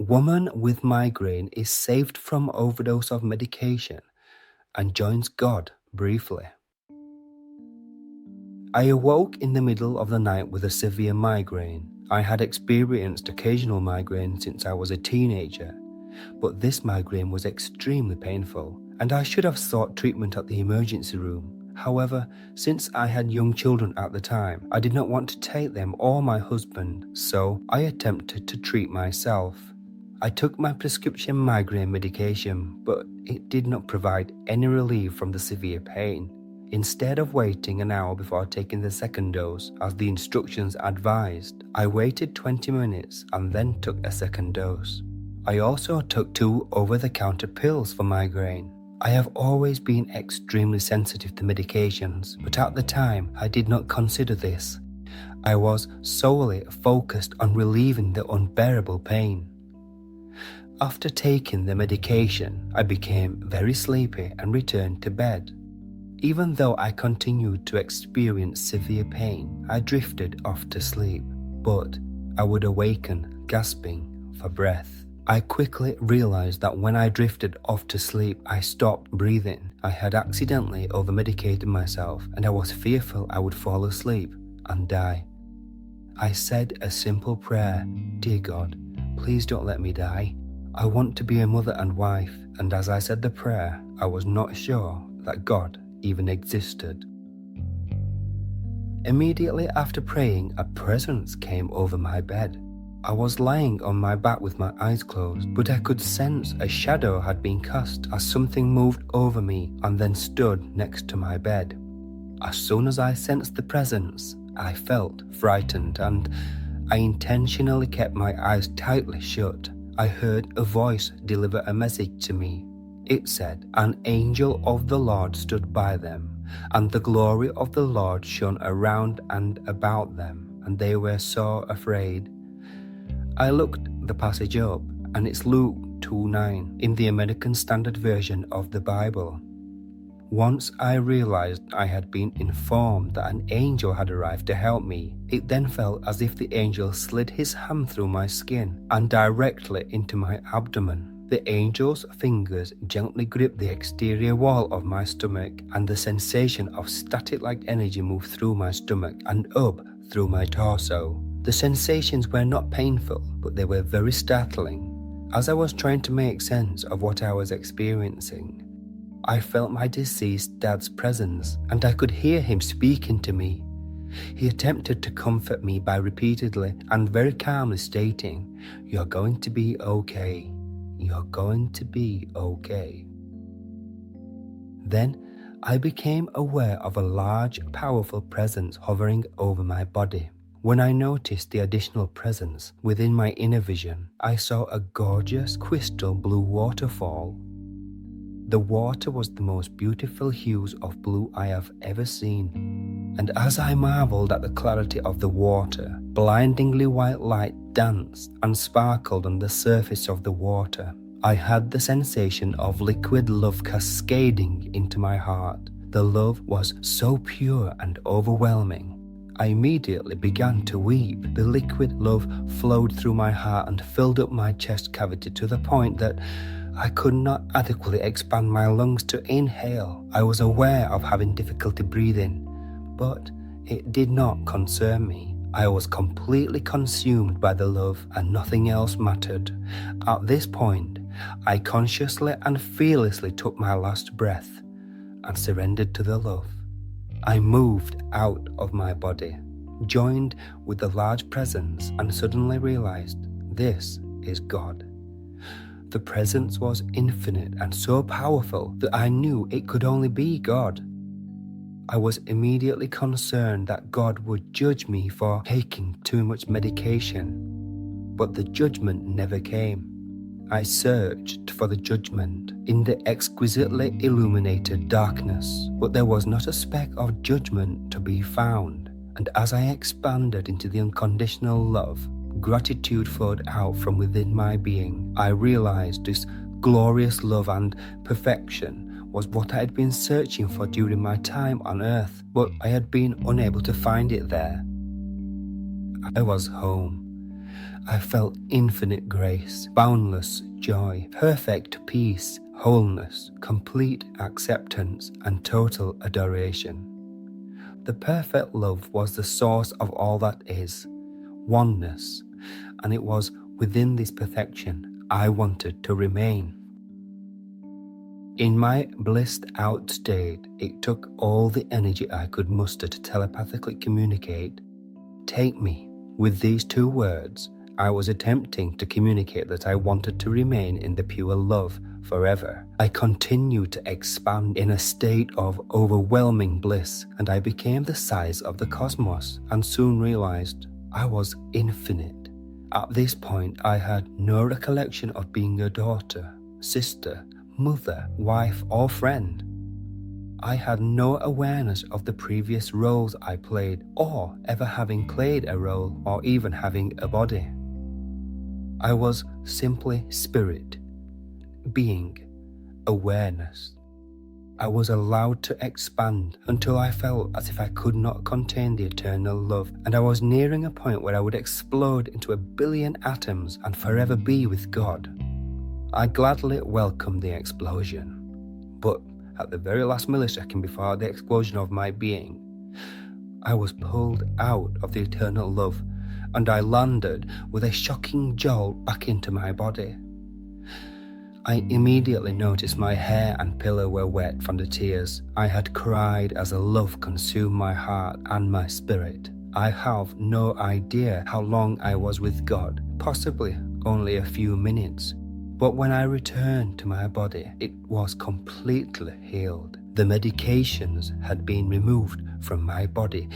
Woman with migraine is saved from overdose of medication and joins God briefly. I awoke in the middle of the night with a severe migraine. I had experienced occasional migraine since I was a teenager, but this migraine was extremely painful, and I should have sought treatment at the emergency room. However, since I had young children at the time, I did not want to take them or my husband, so I attempted to treat myself. I took my prescription migraine medication, but it did not provide any relief from the severe pain. Instead of waiting an hour before taking the second dose, as the instructions advised, I waited 20 minutes and then took a second dose. I also took 2 over-the-counter pills for migraine. I have always been extremely sensitive to medications, but at the time I did not consider this. I was solely focused on relieving the unbearable pain. After taking the medication, I became very sleepy and returned to bed. Even though I continued to experience severe pain, I drifted off to sleep, but I would awaken gasping for breath. I quickly realized that when I drifted off to sleep, I stopped breathing. I had accidentally over-medicated myself, and I was fearful I would fall asleep and die. I said a simple prayer: "Dear God, please don't let me die. I want to be a mother and wife," and as I said the prayer, I was not sure that God even existed. Immediately after praying, a presence came over my bed. I was lying on my back with my eyes closed, but I could sense a shadow had been cast as something moved over me and then stood next to my bed. As soon as I sensed the presence, I felt frightened and I intentionally kept my eyes tightly shut. I heard a voice deliver a message to me. It said, "An angel of the Lord stood by them, and the glory of the Lord shone around and about them, and they were so afraid." I looked the passage up, and it's Luke 2:9 in the American Standard Version of the Bible. Once I realized I had been informed that an angel had arrived to help me, it then felt as if the angel slid his hand through my skin and directly into my abdomen. The angel's fingers gently gripped the exterior wall of my stomach, and the sensation of static-like energy moved through my stomach and up through my torso. The sensations were not painful, but they were very startling. As I was trying to make sense of what I was experiencing, I felt my deceased dad's presence, and I could hear him speaking to me. He attempted to comfort me by repeatedly and very calmly stating, "You're going to be okay. You're going to be okay." Then I became aware of a large, powerful presence hovering over my body. When I noticed the additional presence within my inner vision, I saw a gorgeous crystal blue waterfall. The water was the most beautiful hues of blue I have ever seen, and as I marveled at the clarity of the water, blindingly white light danced and sparkled on the surface of the water. I had the sensation of liquid love cascading into my heart. The love was so pure and overwhelming. I immediately began to weep. The liquid love flowed through my heart and filled up my chest cavity to the point that I could not adequately expand my lungs to inhale. I was aware of having difficulty breathing, but it did not concern me. I was completely consumed by the love and nothing else mattered. At this point, I consciously and fearlessly took my last breath and surrendered to the love. I moved out of my body, joined with the large presence, and suddenly realized this is God. The presence was infinite and so powerful that I knew it could only be God. I was immediately concerned that God would judge me for taking too much medication, but the judgment never came. I searched for the judgment in the exquisitely illuminated darkness, but there was not a speck of judgment to be found. And as I expanded into the unconditional love, gratitude flowed out from within my being. I realized this glorious love and perfection was what I had been searching for during my time on earth, but I had been unable to find it there. I was home. I felt infinite grace, boundless joy, perfect peace, wholeness, complete acceptance, and total adoration. The perfect love was the source of all that is, oneness, and it was within this perfection I wanted to remain. In my blissed out state, it took all the energy I could muster to telepathically communicate, "Take me." With these two words, I was attempting to communicate that I wanted to remain in the pure love forever. I continued to expand in a state of overwhelming bliss, and I became the size of the cosmos and soon realized I was infinite. At this point, I had no recollection of being a daughter, sister, mother, wife, or friend. I had no awareness of the previous roles I played, or ever having played a role, or even having a body. I was simply spirit, being, awareness. I was allowed to expand until I felt as if I could not contain the eternal love, and I was nearing a point where I would explode into 1,000,000,000 atoms and forever be with God. I gladly welcomed the explosion, but at the very last millisecond before the explosion of my being, I was pulled out of the eternal love, and I landed with a shocking jolt back into my body. I immediately noticed my hair and pillow were wet from the tears I had cried as a love consumed my heart and my spirit. I have no idea how long I was with God, possibly only a few minutes. But when I returned to my body, it was completely healed. The medications had been removed from my body.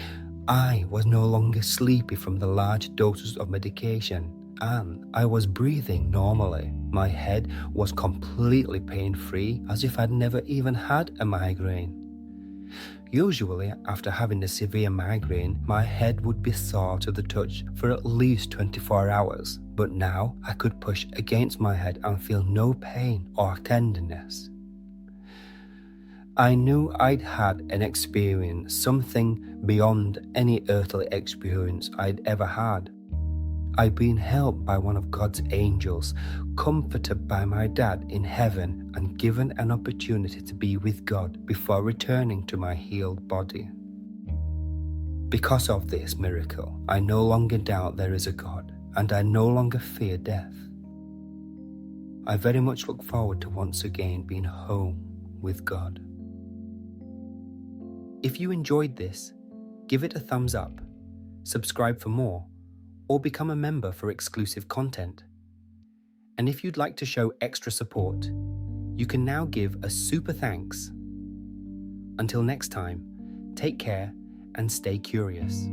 I was no longer sleepy from the large doses of medication, and I was breathing normally. My head was completely pain-free, as if I'd never even had a migraine. Usually, after having a severe migraine, my head would be sore to the touch for at least 24 hours. But now, I could push against my head and feel no pain or tenderness. I knew I'd had an experience, something beyond any earthly experience I'd ever had. I'd been helped by one of God's angels, comforted by my dad in heaven, and given an opportunity to be with God before returning to my healed body. Because of this miracle, I no longer doubt there is a God, and I no longer fear death. I very much look forward to once again being home with God. If you enjoyed this, give it a thumbs up, subscribe for more, or become a member for exclusive content. And if you'd like to show extra support, you can now give a super thanks. Until next time, take care and stay curious.